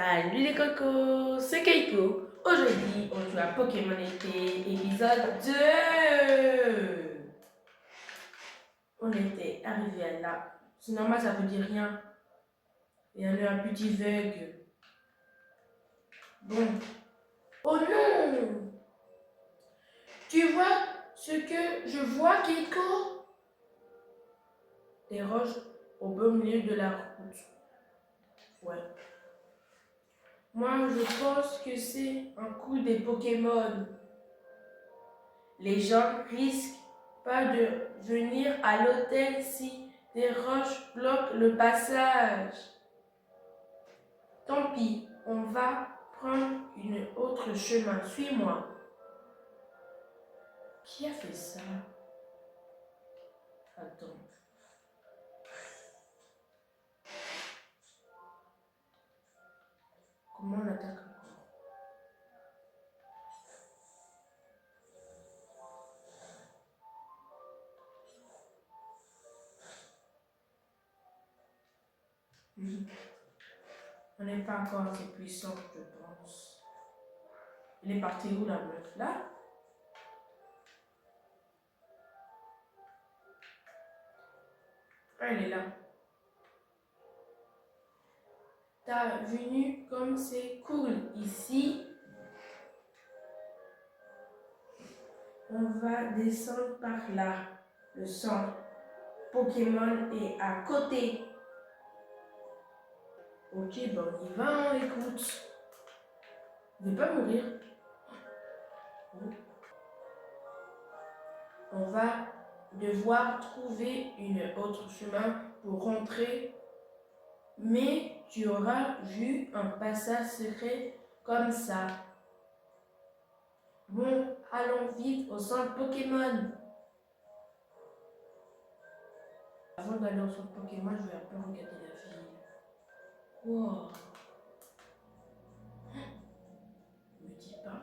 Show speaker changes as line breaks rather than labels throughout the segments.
Salut les cocos, c'est Keiko. Aujourd'hui, on joue à Pokémon été, épisode 2. On était arrivé à là. C'est normal, ça veut dire rien. Il y a eu un petit bug. Bon. Oh non! Tu vois ce que je vois, Keiko? Des roches au beau milieu de la route. Ouais. Moi, je pense que c'est un coup des Pokémon. Les gens risquent pas de venir à l'hôtel si des roches bloquent le passage. Tant pis, on va prendre une autre chemin. Suis-moi. Qui a fait ça? Attends. Comment on attaque encore? On n'est pas encore assez puissant, je pense. Il est parti où la meuf? Là? Ah, elle est là. T'as venu comme c'est cool ici. On va descendre par là. Le centre Pokémon est à côté. Ok, bon, il va, écoute. Il ne va pas mourir. On va devoir trouver une autre chemin pour rentrer. Mais tu auras vu un passage secret comme ça. Bon, allons vite au centre Pokémon. Avant d'aller au centre Pokémon, je vais un peu regarder la ville. Wow. Ne me dis pas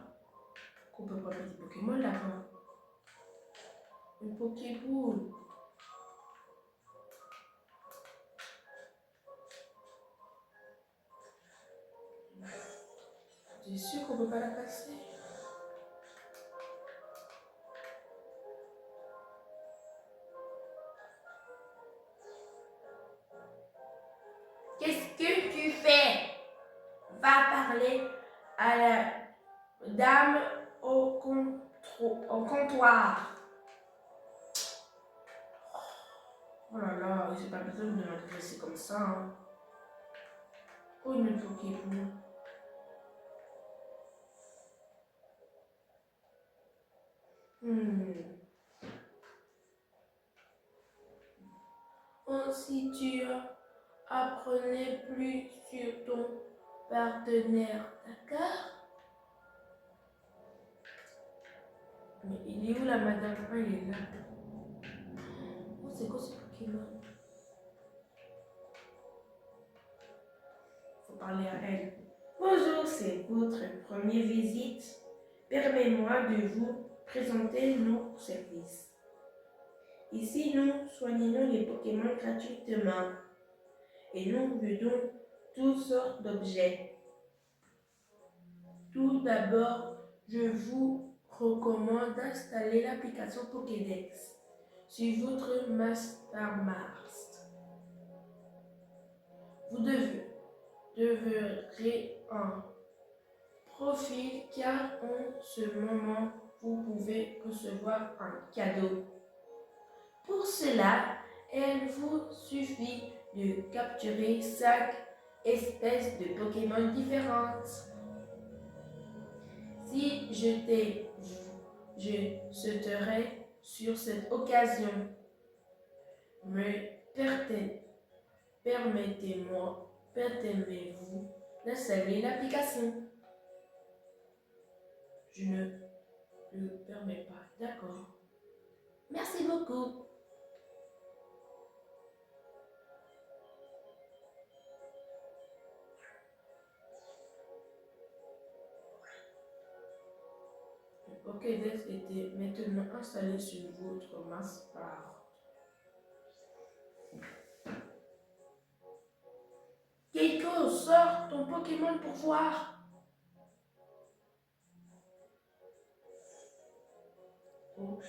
qu'on peut pas mettre des Pokémon là-bas. Une Pokéball. T'es sûr qu'on peut pas la casser? Qu'est-ce que tu fais? Va parler à la dame au comptoir. Oh là là, j'ai pas besoin de m'adresser comme ça. Hein. Oh, une Pokéball. Oh, si tu apprenais plus sur ton partenaire, d'accord? Mais il est où la madame? Ah, il est là. Oh, c'est quoi ce Pokémon? Faut parler à elle. Bonjour, c'est votre première visite. Permettez-moi de vous présenter nos services. Ici, nous soignons les Pokémon gratuitement et nous vendons toutes sortes d'objets. Tout d'abord, je vous recommande d'installer l'application Pokédex sur votre MasterMast. Vous devrez un profil car en ce moment, vous pouvez recevoir un cadeau. Pour cela, il vous suffit de capturer 5 espèces de Pokémon différentes. Si je sauterai sur cette occasion. Mais permettez-vous d'installer l'application. Je ne le permets pas, d'accord. Merci beaucoup. Le Pokédex était maintenant installé sur votre Master. Keiko, sors ton Pokédex. Pokémon pour voir. Oh,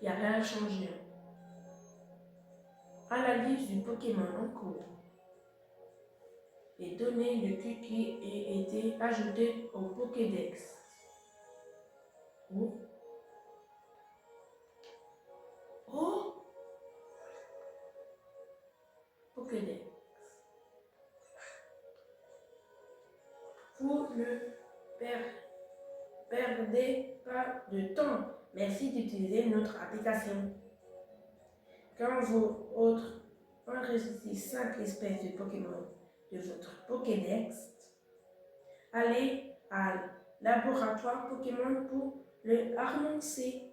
il n'y a rien changé. Analyse du Pokémon en cours. Les données de Q qui ont été ajoutées au Pokédex. Oh. Oh. Pokédex. Vous ne perdez pas de temps. Merci d'utiliser notre application. Quand vous enregistrez 5 espèces de Pokémon de votre Pokédex, allez à laboratoire Pokémon pour le harmoncer.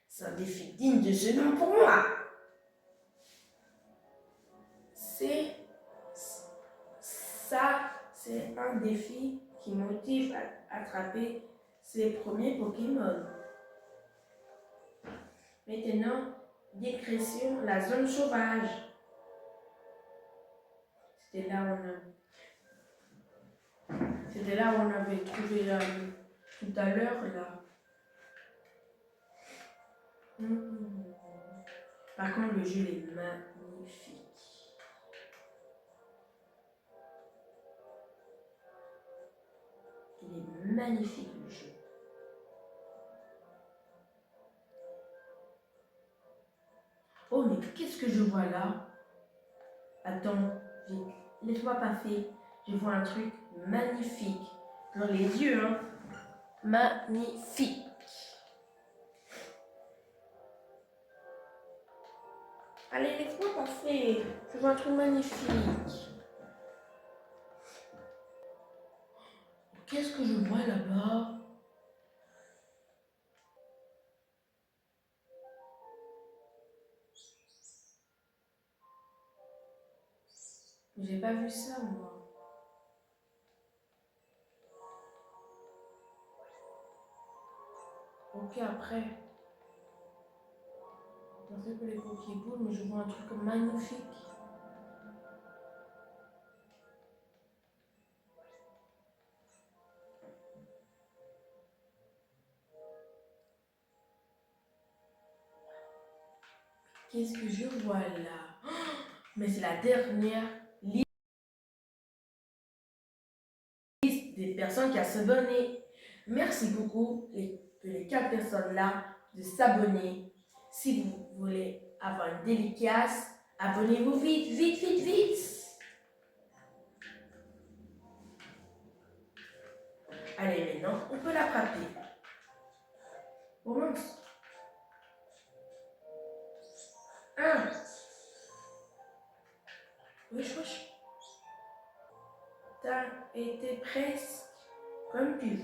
C'est un défi digne de ce nom pour moi. C'est un défi qui motive à attraper ses premiers Pokémon. Maintenant, décrétion la zone sauvage. C'était là où on avait trouvé tout à l'heure là. Par contre, le jeu est magnifique. Il est magnifique le jeu. Oh, mais qu'est-ce que je vois là? Attends, laisse-moi passer. Je vois un truc magnifique. Dans les yeux, hein. Magnifique. Allez, laisse-moi passer. Je vois un truc magnifique. Qu'est-ce que je vois là-bas? J'ai pas vu ça, moi. Ok, après. Je pensais que les Pokéballs, mais je vois un truc magnifique. Qu'est-ce que je vois là? Oh, mais c'est la dernière liste des personnes qui ont s'abonné. Merci beaucoup les 4 personnes là de s'abonner. Si vous voulez avoir une dédicace, abonnez-vous vite, vite, vite, vite. Allez, maintenant, on peut l'attraper. Au mince. 1. Wesh, wesh. T'as été presque, comme tu le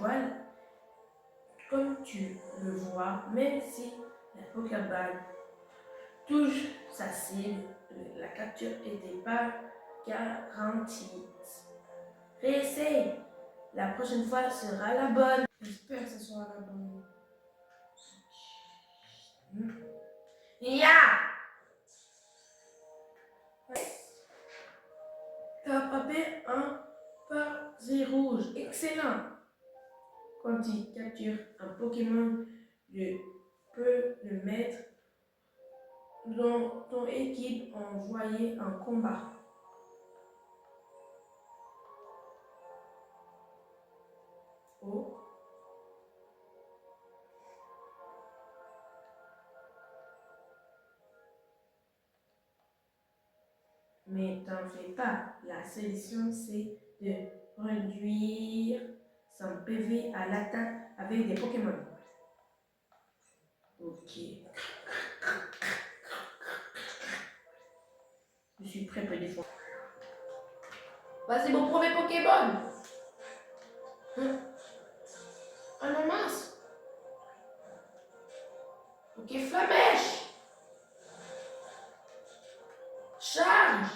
vois, même si la Pokéball touche sa cible, la capture n'était pas garantie. Réessaye. La prochaine fois sera la bonne. J'espère que ce sera la bonne. Ya! T'as attrapé un Parasite rouge. Excellent. Quand il capture un Pokémon, je peux le mettre dans ton équipe envoyée en combat. Oh. Mais t'en fais pas, la solution c'est de réduire son PV à l'attaque avec des Pokémon. Ok. Je suis prêt pour défendre. Vas-y, mon premier Pokémon. Ah non, mince. Ok, Flamèche. Charge.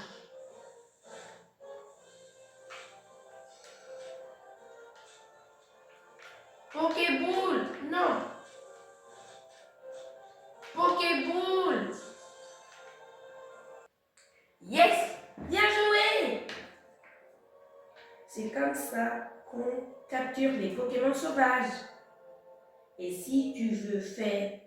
Pokéball. Non. Pokéball. Yes. Bien joué. C'est comme ça qu'on capture les Pokémon sauvages. Et si tu veux faire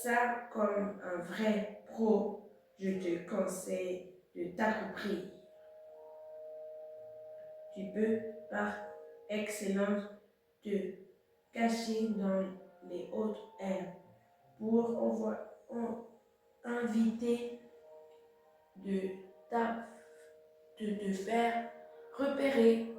ça comme un vrai pro, je te conseille de t'approprier. Tu peux par excellence te cacher dans les hautes herbes pour inviter de te faire repérer.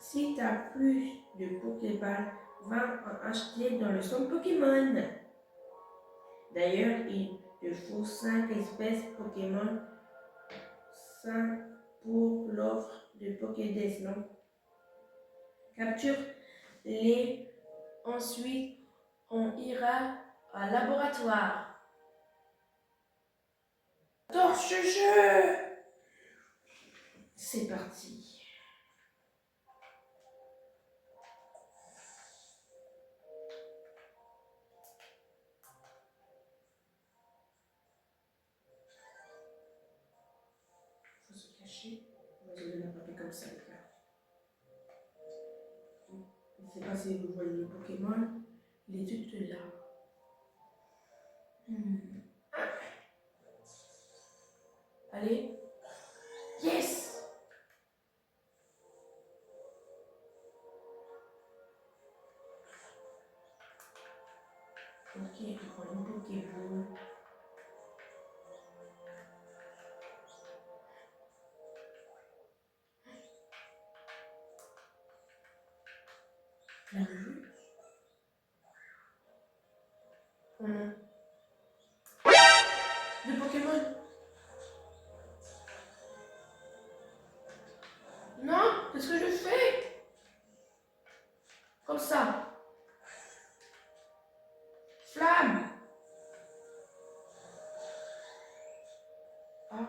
Si tu as plus de Pokéballs, va en acheter dans le centre Pokémon. D'ailleurs, il te faut 5 espèces Pokémon, 5 pour l'offre de Pokédex, non? Capture-les, ensuite on ira à laboratoire. Torche-jeu! C'est parti. Faut se cacher. On va essayer de l'attraper comme ça, les gars. Je ne sais pas si vous voyez le Pokémon. Il est tout là. Allez. Yes! Ok, on prend une Pokéball. La vue. Deux Pokémon. Non, qu'est-ce que je fais? Comme ça. Flamme. Ah.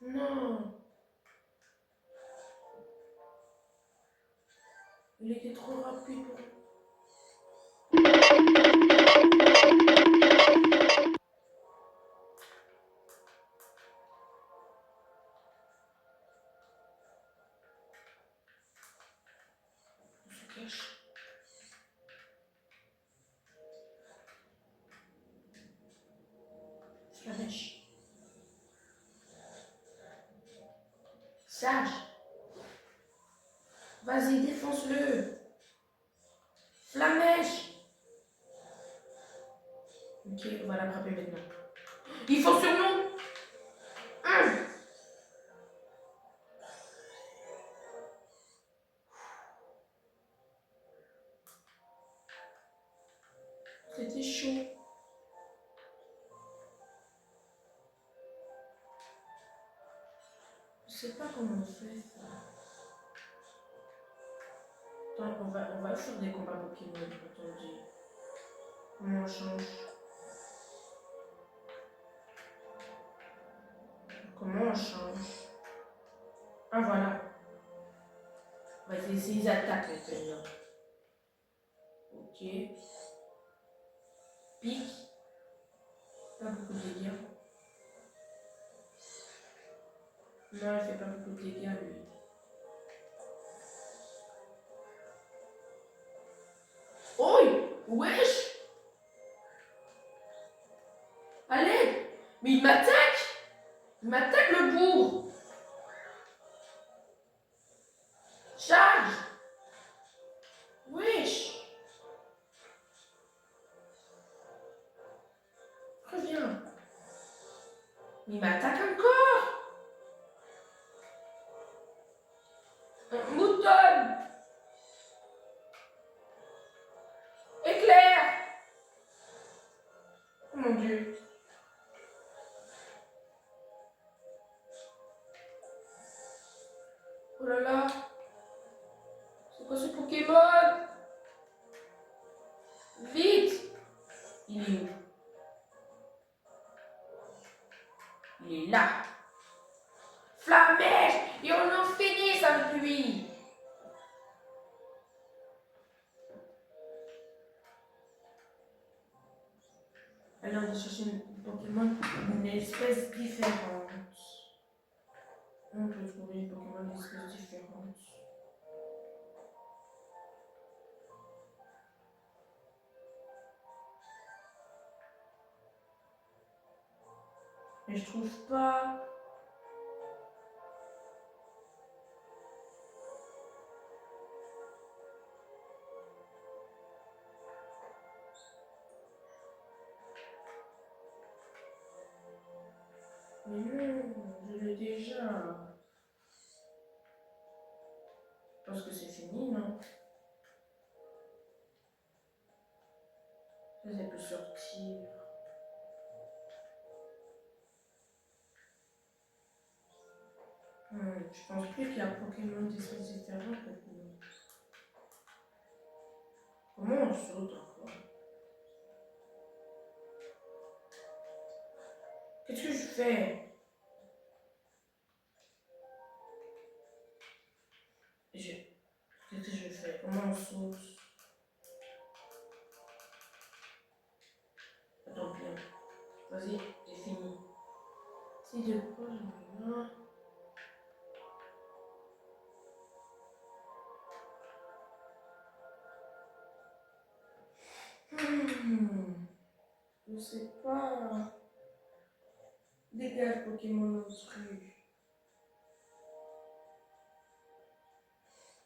Non. Il était trop rapide pour... On se cache. Flamèche. Sage. Vas-y, défonce-le. Flamèche. Ok, on va l'attraper maintenant. Il faut sur nous. C'était chaud. Je sais pas comment on fait ça. Attends, on va faire des combats Pokémon. Attendez. Comment on change? Comment on change? Ah voilà. On va essayer les attaques maintenant. Ok. Pique. Pas beaucoup de dégâts. Non, il fait pas beaucoup de dégâts lui. Oh! Wesh! Allez! Mais il m'attaque! Il m'attaque le bourg! Charge! Wesh! Reviens! Mais il m'attaque encore! Mouton! Éclair! Oh mon dieu! Oh là là! C'est quoi ce Pokémon? Vite! Il est où? Il est là. Flamèche! Et on en finit sans lui. Alors, on va chercher un Pokémon d'une espèce différente. On peut trouver un Pokémon d'une espèce différente. Mais je trouve pas. Mais non, je l'ai déjà. Je pense que c'est fini, non? Ça peut sortir. Je pense plus qu'il y a Pokémon d'espèces différentes maintenant. Comment on saute encore? Qu'est-ce que je fais? Qu'est-ce que je fais? Comment on saute? Attends bien. Vas-y, j'ai fini. Si de quoi j'en ai marre. Je sais pas. Dégage Pokémon intrus.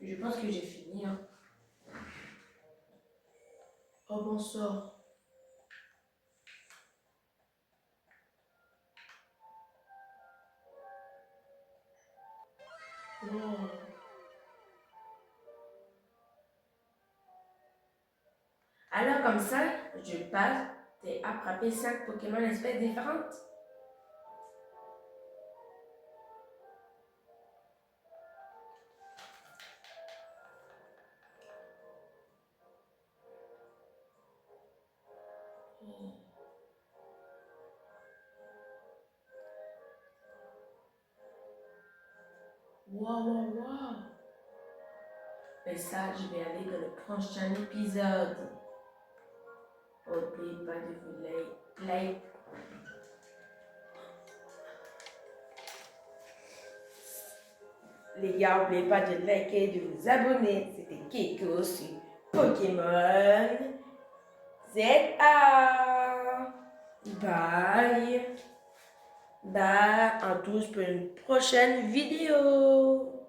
Je pense que j'ai fini. Hein. Oh bon sort. Oh. Alors comme ça, je passe et attraper 5 Pokémon d'espèces différentes. Waouh. Mais ça, je vais aller dans le prochain épisode. N'oubliez pas de vous like. Les gars, n'oubliez pas de liker et de vous abonner. C'était Keiko sur Pokémon ZA. Bye. Bye. À tous pour une prochaine vidéo.